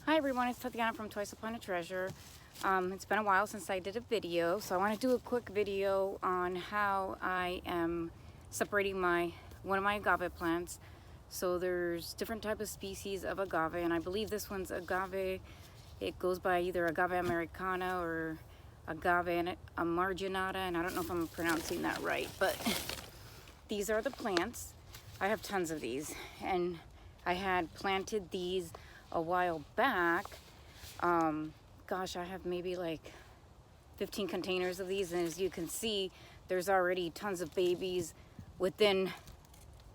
Hi everyone, it's Tatiana from Twice Upon a Treasure. It's been a while since I did a video, so I want to do a quick video on how I am separating one of my agave plants. So there's different type of species of agave, and I believe this one's agave. It goes by either agave americana or agave marginata, and I don't know if I'm pronouncing that right, but these are the plants. I have tons of these, and I had planted these a while back. Gosh, I have maybe like 15 containers of these, and as you can see, there's already tons of babies within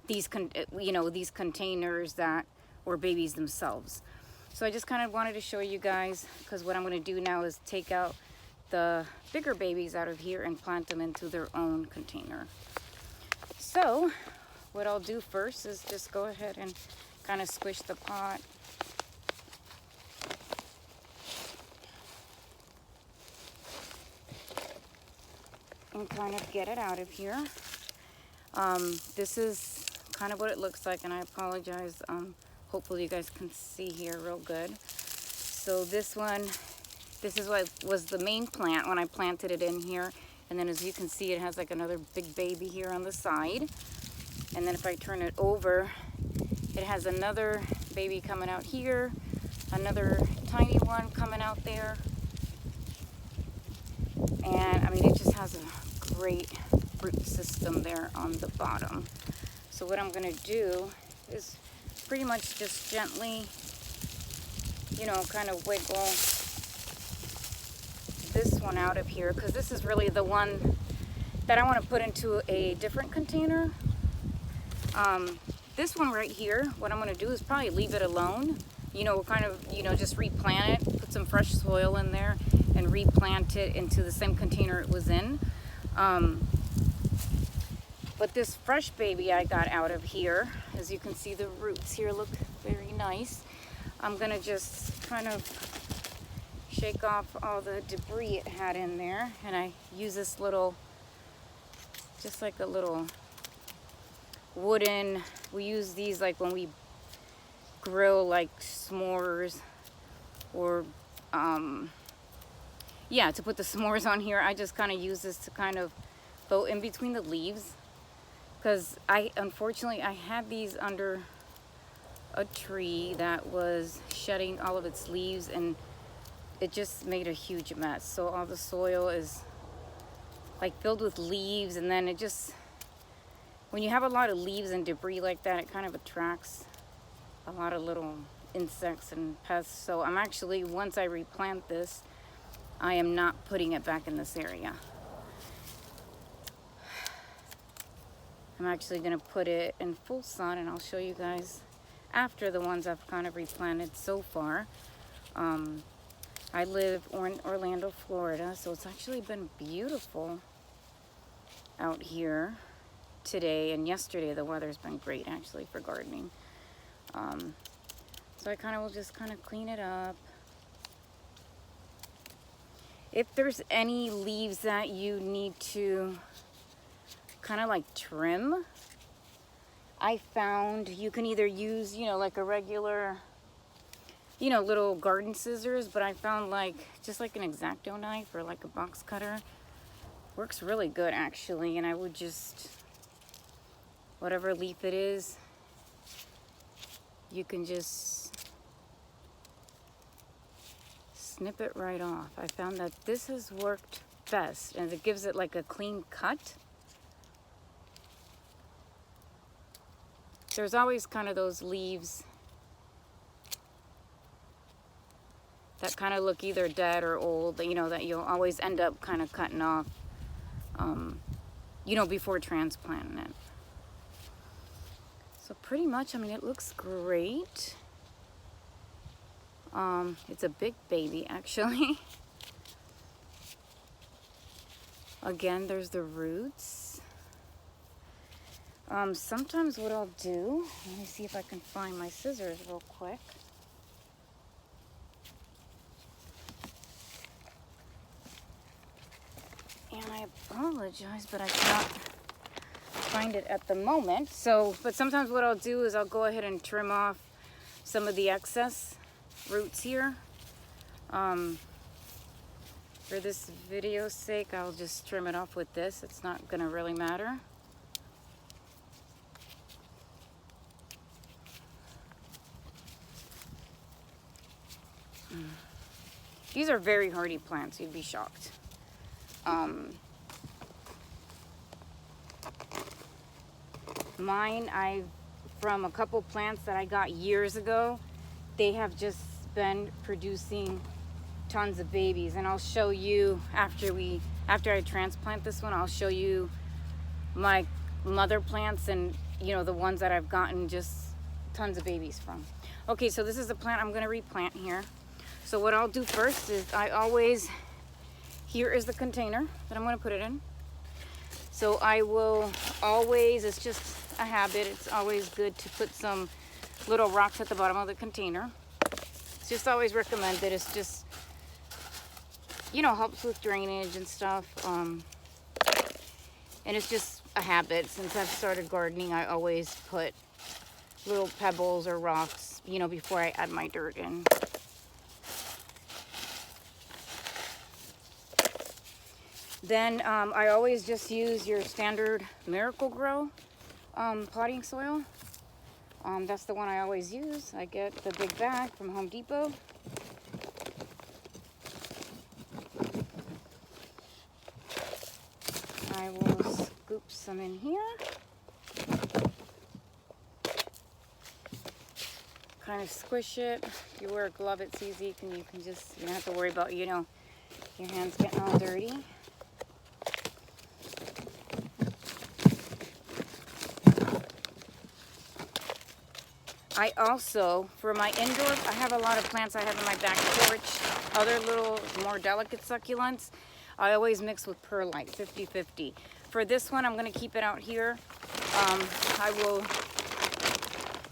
these these containers that were babies themselves. So I just kind of wanted to show you guys, because what I'm going to do now is take out the bigger babies out of here and plant them into their own container. So what I'll do first is just go ahead and kind of squish the pot. And kind of get it out of here. This is kind of what it looks like, and I apologize. Hopefully you guys can see here real good. So this is what was the main plant when I planted it in here. And then as you can see, it has like another big baby here on the side. And then if I turn it over, it has another baby coming out here, another tiny one coming out there. And I mean, it just has a great root system there on the bottom. So what I'm going to do is pretty much just gently, kind of wiggle this one out of here, because this is really the one that I want to put into a different container. This one right here, what I'm going to do is probably leave it alone. Just replant it, put some fresh soil in there, and replant it into the same container it was in. But this fresh baby I got out of here, as you can see, the roots here look very nice. I'm gonna just kind of shake off all the debris it had in there, and I use this little, just like a little wooden, we use these like when we grill like s'mores, or to put the s'mores on here. I just kind of use this to kind of go in between the leaves, because unfortunately I had these under a tree that was shedding all of its leaves, and it just made a huge mess. So all the soil is like filled with leaves, and then it just, when you have a lot of leaves and debris like that, it kind of attracts a lot of little insects and pests. So I'm actually, once I replant this, I am not putting it back in this area. I'm actually going to put it in full sun, and I'll show you guys after the ones I've kind of replanted so far. I live in Orlando, Florida, so it's actually been beautiful out here today, and yesterday the weather's been great actually for gardening. So I kind of will just kind of clean it up. If there's any leaves that you need to kind of like trim, I found you can either use, like a regular, little garden scissors, but I found like just like an exacto knife or like a box cutter works really good actually. And I would just, whatever leaf it is, you can just snip it right off. I found that this has worked best, and it gives it like a clean cut. There's always kind of those leaves that kind of look either dead or old, that you'll always end up kind of cutting off, before transplanting it. So pretty much, I mean, it looks great. It's a big baby actually. Again, there's the roots. Sometimes what I'll do, let me see if I can find my scissors real quick. And I apologize, but I cannot find it at the moment. But sometimes what I'll do is I'll go ahead and trim off some of the excess roots here. For this video's sake, I'll just trim it off with this. It's not gonna really matter. These are very hardy plants, you'd be shocked. Mine, from a couple plants that I got years ago, they have just been producing tons of babies, and I'll show you after I transplant this one, I'll show you my mother plants and the ones that I've gotten just tons of babies from. Okay, so this is the plant I'm going to replant here. So what I'll do first is here is the container that I'm going to put it in. So I will always, it's just a habit, it's always good to put some little rocks at the bottom of the container. It's just always recommended. It's just, helps with drainage and stuff. And it's just a habit. Since I've started gardening, I always put little pebbles or rocks, before I add my dirt in. Then I always just use your standard Miracle-Gro potting soil. That's the one I always use. I get the big bag from Home Depot. I will scoop some in here. Kind of squish it. If you wear a glove, it's easy. You can just, you don't have to worry about, your hands getting all dirty. I also, for my indoor, I have a lot of plants I have in my back porch, other little more delicate succulents. I always mix with perlite, 50-50. For this one, I'm going to keep it out here. I will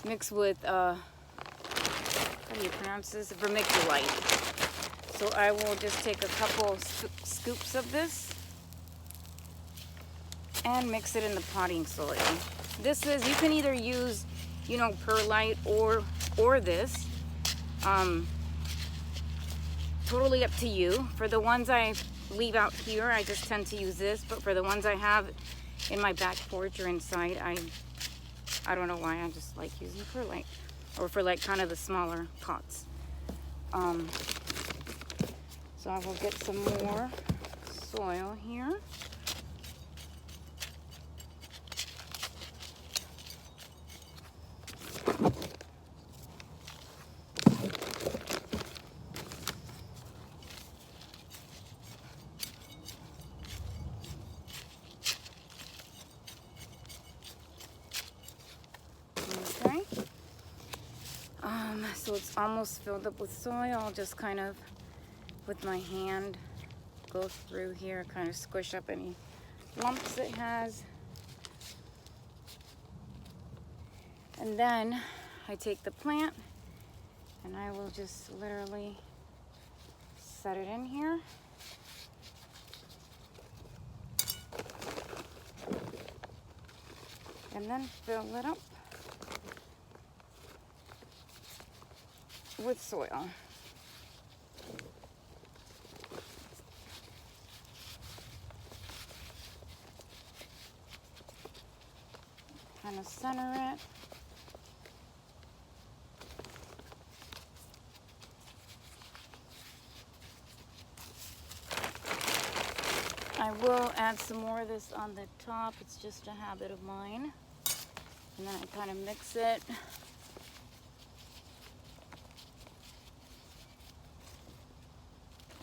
mix with, how do you pronounce this? Vermiculite. So I will just take a couple scoops of this and mix it in the potting soil. This is, you can either use perlite or this. Totally up to you. For the ones I leave out here, I just tend to use this, but for the ones I have in my back porch or inside, I don't know why, I just like using perlite, or for like kind of the smaller pots. So I will get some more soil here. So it's almost filled up with soil. I'll just kind of, with my hand, go through here, kind of squish up any lumps it has. And then I take the plant and I will just literally set it in here. And then fill it up with soil. Kind of center it. I will add some more of this on the top. It's just a habit of mine. And then I kind of mix it.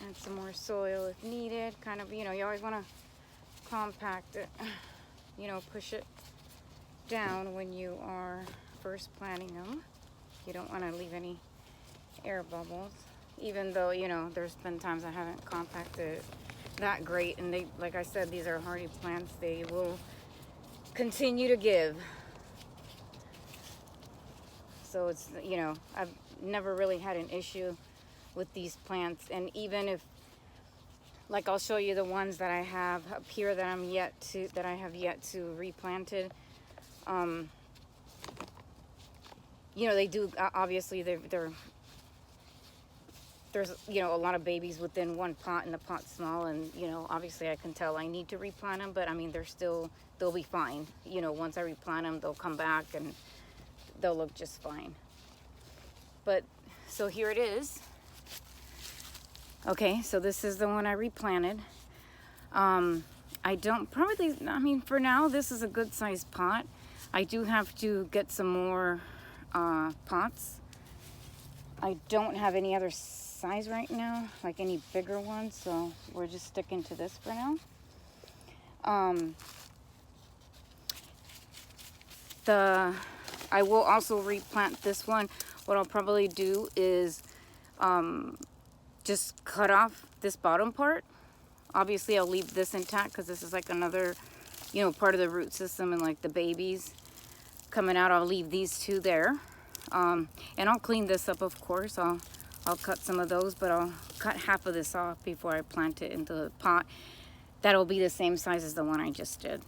Add some more soil if needed. Kind of, you always want to compact it, push it down when you are first planting them. You don't want to leave any air bubbles. Even though, there's been times I haven't compacted it that great. And they, like I said, these are hardy plants. They will continue to give. So it's, I've never really had an issue with these plants. And even if, like, I'll show you the ones that I have up here that I have yet to replanted. They do, obviously they're there's, you know, a lot of babies within one pot and the pot's small, and, you know, obviously I can tell I need to replant them, but I mean, they'll be fine. You know, once I replant them, they'll come back and they'll look just fine. But, so here it is. Okay, so this is the one I replanted. I mean, for now, this is a good sized pot. I do have to get some more pots. I don't have any other size right now, like any bigger ones, so we're just sticking to this for now. I will also replant this one. What I'll probably do is just cut off this bottom part. Obviously, I'll leave this intact because this is like another, you know, part of the root system, and like the babies coming out, I'll leave these two there. And I'll clean this up, of course. I'll cut some of those, but I'll cut half of this off before I plant it into the pot. That'll be the same size as the one I just did.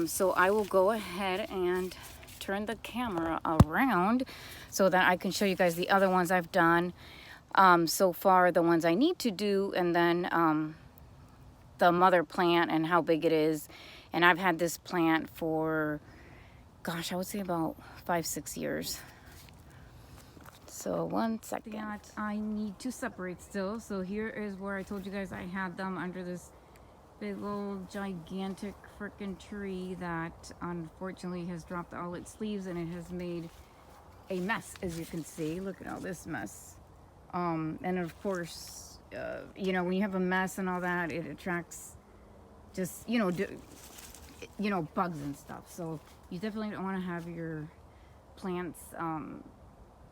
So I will go ahead and turn the camera around so that I can show you guys the other ones I've done so far, the ones I need to do, and then the mother plant and how big it is. And I've had this plant for, gosh, I would say about 5-6 years. So 1 second. That I need to separate still. So here is where I told you guys I had them under this big old gigantic freaking tree that unfortunately has dropped all its leaves, and it has made a mess, as you can see. Look at all this mess. And of course, you know, when you have a mess and all that, it attracts just, you know, bugs and stuff. So you definitely don't want to have your plants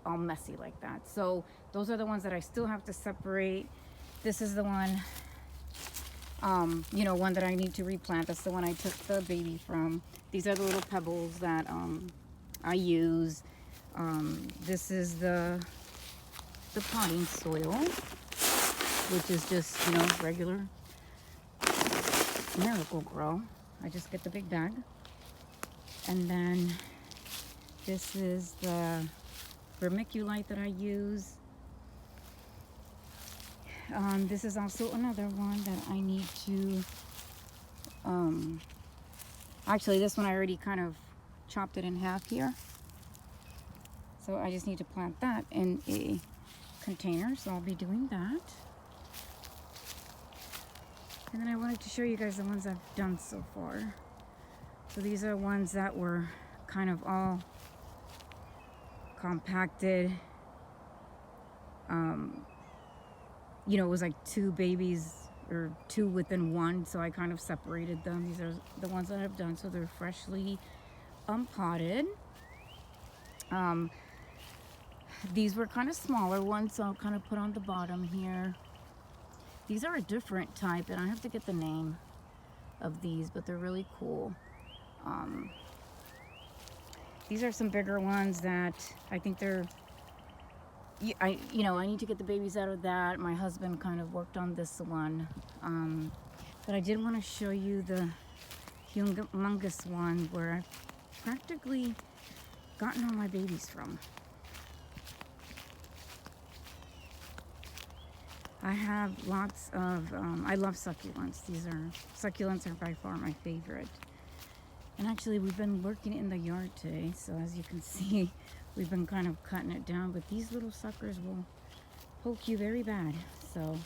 all messy like that. So those are the ones that I still have to separate. This is the one, you know, one that I need to replant. That's the one I took the baby from. These are the little pebbles that I use. This is the potting soil, which is just, you know, regular Miracle Grow. I just get the big bag. And then this is the Vermiculite that I use. This is also another one that I need to, actually this one I already kind of chopped it in half here. So I just need to plant that in a container, so I'll be doing that. And then I wanted to show you guys the ones I've done so far. So these are ones that were kind of all compacted. You know, it was like 2 babies or 2 within one, so I kind of separated them. These are the ones that I've done, so they're freshly potted. These were kind of smaller ones, so I'll kind of put on the bottom here. These are a different type, and I have to get the name of these, but they're really cool. These are some bigger ones that I think they're, I need to get the babies out of that. My husband kind of worked on this one. But I did want to show you the humongous one where I've practically gotten all my babies from. I have lots of, I love succulents. Succulents are by far my favorite. And actually we've been working in the yard today, so as you can see, we've been kind of cutting it down, but these little suckers will poke you very bad. So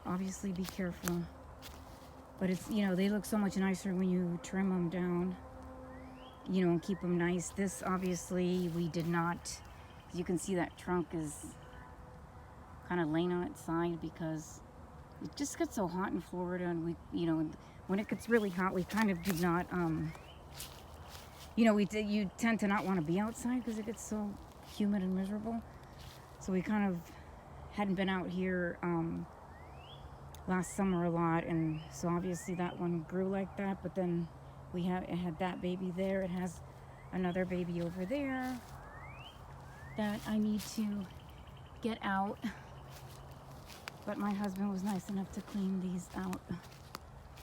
obviously be careful. But it's, you know, they look so much nicer when you trim them down, you know, and keep them nice. This obviously we did not, you can see that trunk is kind of laying on its side because it just gets so hot in Florida, and we, you know, when it gets really hot, we kind of do not, you know, you tend to not want to be outside because it gets so humid and miserable. So we kind of hadn't been out here last summer a lot, and so obviously that one grew like that. But then it had that baby there. It has another baby over there that I need to get out. But my husband was nice enough to clean these out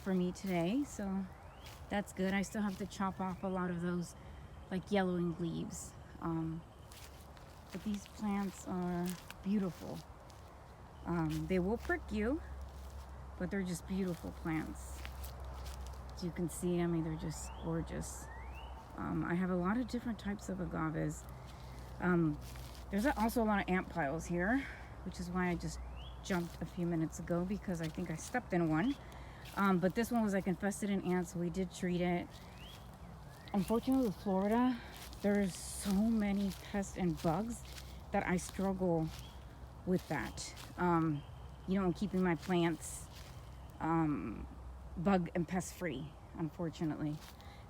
for me today, so that's good. I still have to chop off a lot of those like yellowing leaves. but these plants are beautiful. They will prick you, but they're just beautiful plants. As you can see, I mean, they're just gorgeous. I have a lot of different types of agaves. There's also a lot of ant piles here, which is why I just jumped a few minutes ago, because I think I stepped in one. But this one was like infested in ants, so we did treat it. Unfortunately, with Florida, there's so many pests and bugs that I struggle with that. You know, keeping my plants bug and pest free, unfortunately.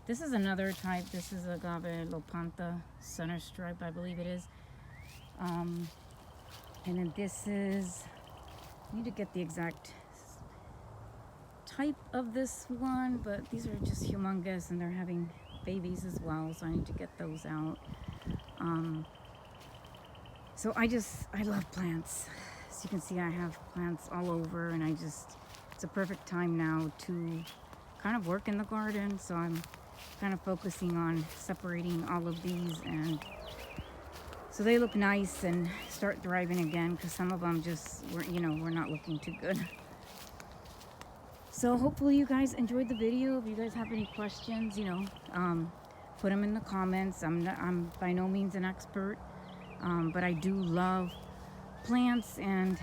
This is another type. This is Agave Lopanta center stripe, I believe it is. And then this is, I need to get the exact type of this one, but these are just humongous and they're having babies as well, so I need to get those out. So I love plants. As you can see, I have plants all over, and it's a perfect time now to kind of work in the garden, so I'm kind of focusing on separating all of these, and so they look nice and start thriving again, because some of them we're not looking too good. So hopefully you guys enjoyed the video. If you guys have any questions, put them in the comments. I'm by no means an expert, but I do love plants, and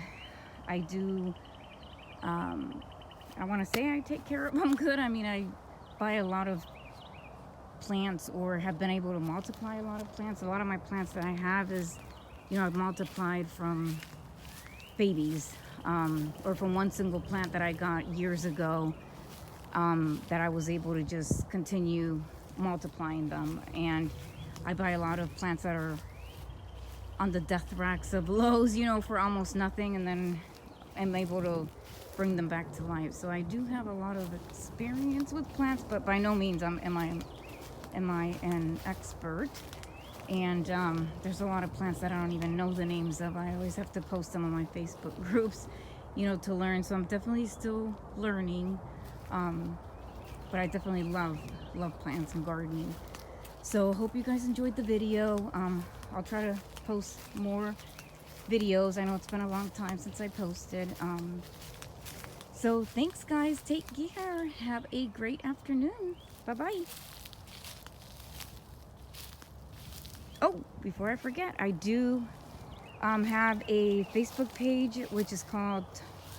I do, I want to say I take care of them good. I mean, I buy a lot of plants, or have been able to multiply a lot of plants. A lot of my plants that I have is, I've multiplied from babies, or from one single plant that I got years ago, that I was able to just continue multiplying them. And I buy a lot of plants that are on the death racks of Lowe's, for almost nothing, and then I'm able to bring them back to life. So I do have a lot of experience with plants, but by no means am I an expert. And there's a lot of plants that I don't even know the names of. I always have to post them on my Facebook groups, to learn. So I'm definitely still learning, but I definitely love plants and gardening. So hope you guys enjoyed the video. I'll try to post more videos. I know it's been a long time since I posted. So thanks, guys. Take care. Have a great afternoon. Bye-bye. Oh, before I forget, I do have a Facebook page, which is called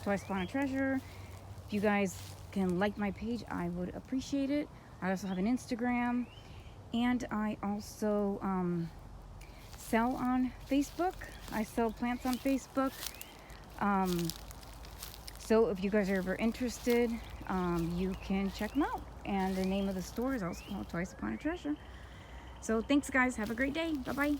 Twice Upon a Treasure. If you guys can like my page, I would appreciate it. I also have an Instagram, and I also sell on Facebook. I sell plants on Facebook. So if you guys are ever interested, you can check them out. And the name of the store is also called Twice Upon a Treasure. So thanks, guys. Have a great day. Bye-bye.